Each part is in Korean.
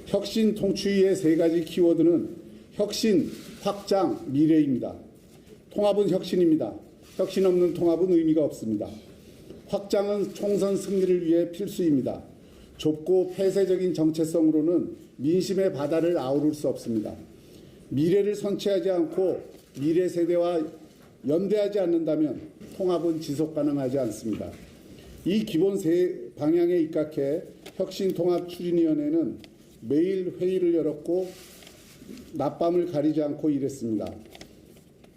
혁신 통추위의 세 가지 키워드는 혁신, 확장, 미래입니다. 통합은 혁신입니다. 혁신 없는 통합은 의미가 없습니다. 확장은 총선 승리를 위해 필수입니다. 좁고 폐쇄적인 정체성으로는 민심의 바다를 아우를 수 없습니다. 미래를 선취하지 않고 미래 세대와 연대하지 않는다면 통합은 지속 가능하지 않습니다. 이 기본 세 방향에 입각해 혁신통합추진위원회는 매일 회의를 열었고 낮밤을 가리지 않고 일했습니다.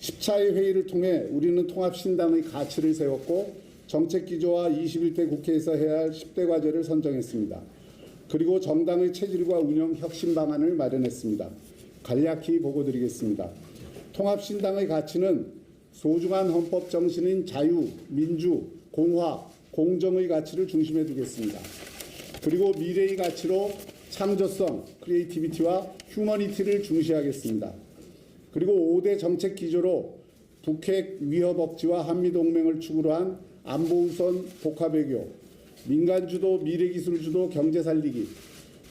10차의 회의를 통해 우리는 통합신당의 가치를 세웠고 정책기조와 21대 국회에서 해야 할 10대 과제를 선정했습니다. 그리고 정당의 체질과 운영 혁신 방안을 마련했습니다. 간략히 보고드리겠습니다. 통합신당의 가치는 소중한 헌법 정신인 자유, 민주, 공화, 공정의 가치를 중심에 두겠습니다. 그리고 미래의 가치로 창조성, 크리에이티비티와 휴머니티를 중시하겠습니다. 그리고 5대 정책 기조로 북핵 위협 억지와 한미동맹을 축으로 한 안보우선 복합외교, 민간주도 미래기술주도 경제 살리기,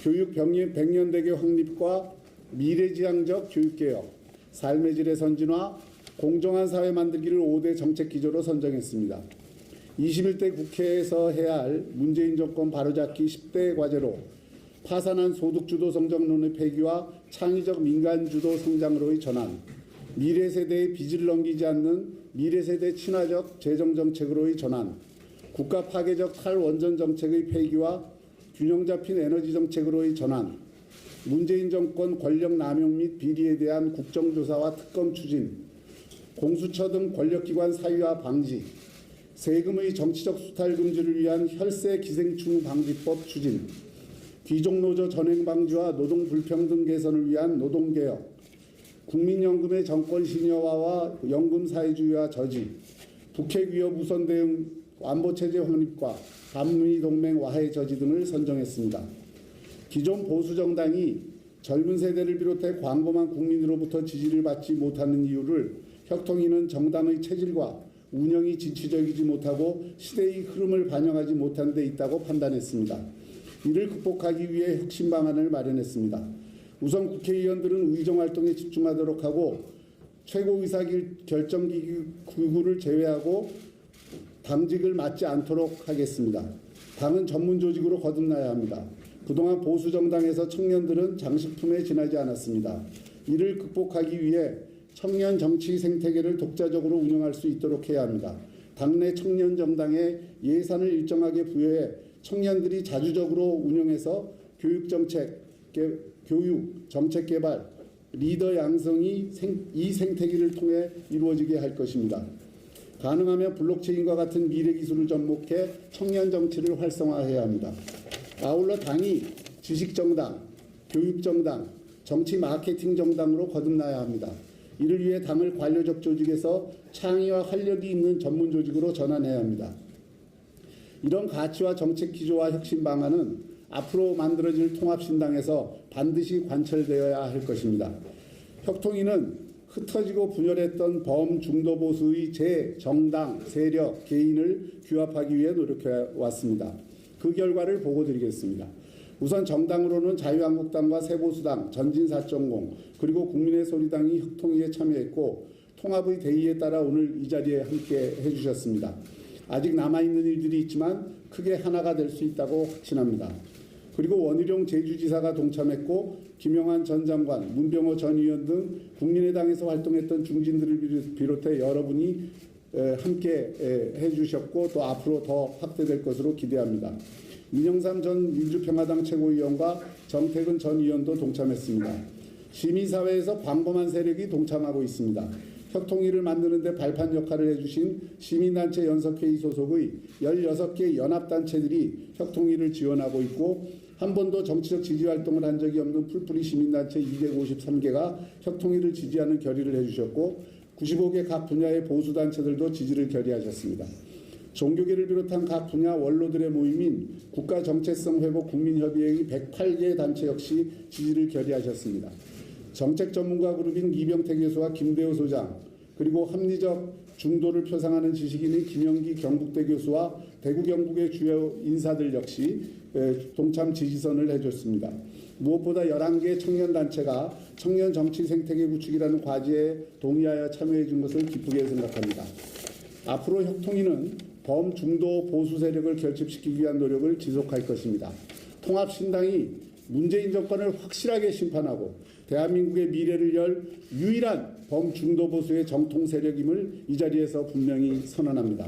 교육 백년대교 확립과 미래지향적 교육개혁, 삶의 질의 선진화, 공정한 사회 만들기를 5대 정책 기조로 선정했습니다. 21대 국회에서 해야 할 문재인 정권 바로잡기 10대 과제로 파산한 소득주도 성장론의 폐기와 창의적 민간주도 성장으로의 전환, 미래세대의 빚을 넘기지 않는 미래세대 친화적 재정정책으로의 전환, 국가 파괴적 탈원전 정책의 폐기와 균형 잡힌 에너지 정책으로의 전환, 문재인 정권 권력 남용 및 비리에 대한 국정조사와 특검 추진, 공수처 등 권력기관 사유화 방지, 세금의 정치적 수탈 금지를 위한 혈세 기생충 방지법 추진, 귀족노조 전횡 방지와 노동 불평등 개선을 위한 노동개혁, 국민연금의 정권 신여화와 연금 사회주의와 저지, 북핵 위협 우선 대응 안보체제 확립과 한미동맹 와해 저지 등을 선정했습니다. 기존 보수정당이 젊은 세대를 비롯해 광범한 국민으로부터 지지를 받지 못하는 이유를 혁통위는 정당의 체질과 운영이 진취적이지 못하고 시대의 흐름을 반영하지 못한 데 있다고 판단했습니다. 이를 극복하기 위해 혁신 방안을 마련했습니다. 우선 국회의원들은 의정활동에 집중하도록 하고 최고의사결정기구를 제외하고 당직을 맡지 않도록 하겠습니다. 당은 전문조직으로 거듭나야 합니다. 그동안 보수정당에서 청년들은 장식품에 지나지 않았습니다. 이를 극복하기 위해 청년 정치 생태계를 독자적으로 운영할 수 있도록 해야 합니다. 당내 청년정당에 예산을 일정하게 부여해 청년들이 자주적으로 운영해서 교육, 정책개발, 리더 양성이 이 생태계를 통해 이루어지게 할 것입니다. 가능하면 블록체인과 같은 미래기술을 접목해 청년 정치를 활성화해야 합니다. 아울러 당이 지식정당, 교육정당, 정치 마케팅 정당으로 거듭나야 합니다. 이를 위해 당을 관료적 조직에서 창의와 활력이 있는 전문 조직으로 전환해야 합니다. 이런 가치와 정책 기조와 혁신 방안은 앞으로 만들어질 통합신당에서 반드시 관철되어야 할 것입니다. 혁통위는 흩어지고 분열했던 범중도보수의 재정당, 세력, 개인을 규합하기 위해 노력해 왔습니다. 그 결과를 보고드리겠습니다. 우선 정당으로는 자유한국당과 새보수당, 전진4.0 그리고 국민의 소리당이 혁통위에 참여했고 통합의 대의에 따라 오늘 이 자리에 함께 해주셨습니다. 아직 남아있는 일들이 있지만 크게 하나가 될 수 있다고 확신합니다. 그리고 원희룡 제주지사가 동참했고 김영환 전 장관, 문병호 전 의원 등 국민의당에서 활동했던 중진들을 비롯해 여러분이 함께 해주셨고 또 앞으로 더 확대될 것으로 기대합니다. 민영삼 전 민주평화당 최고위원과 정태근 전 의원도 동참했습니다. 시민사회에서 광범한 세력이 동참하고 있습니다. 혁통위를 만드는 데 발판 역할을 해주신 시민단체 연석회의 소속의 16개 연합단체들이 혁통위를 지원하고 있고 한 번도 정치적 지지활동을 한 적이 없는 풀뿌리 시민단체 253개가 혁통위를 지지하는 결의를 해주셨고 95개 각 분야의 보수단체들도 지지를 결의하셨습니다. 종교계를 비롯한 각 분야 원로들의 모임인 국가정체성회복 국민협의회의 108개 단체 역시 지지를 결의하셨습니다. 정책 전문가 그룹인 이병태 교수와 김대호 소장 그리고 합리적 중도를 표상하는 지식인인 김영기 경북대 교수와 대구 경북의 주요 인사들 역시 동참 지지선을 해줬습니다. 무엇보다 11개 청년단체가 청년 정치 생태계 구축이라는 과제에 동의하여 참여해 준 것을 기쁘게 생각합니다. 앞으로 혁통위는 범중도 보수 세력을 결집시키기 위한 노력을 지속할 것입니다. 통합신당이 문재인 정권을 확실하게 심판하고 대한민국의 미래를 열 유일한 범중도 보수의 정통 세력임을 이 자리에서 분명히 선언합니다.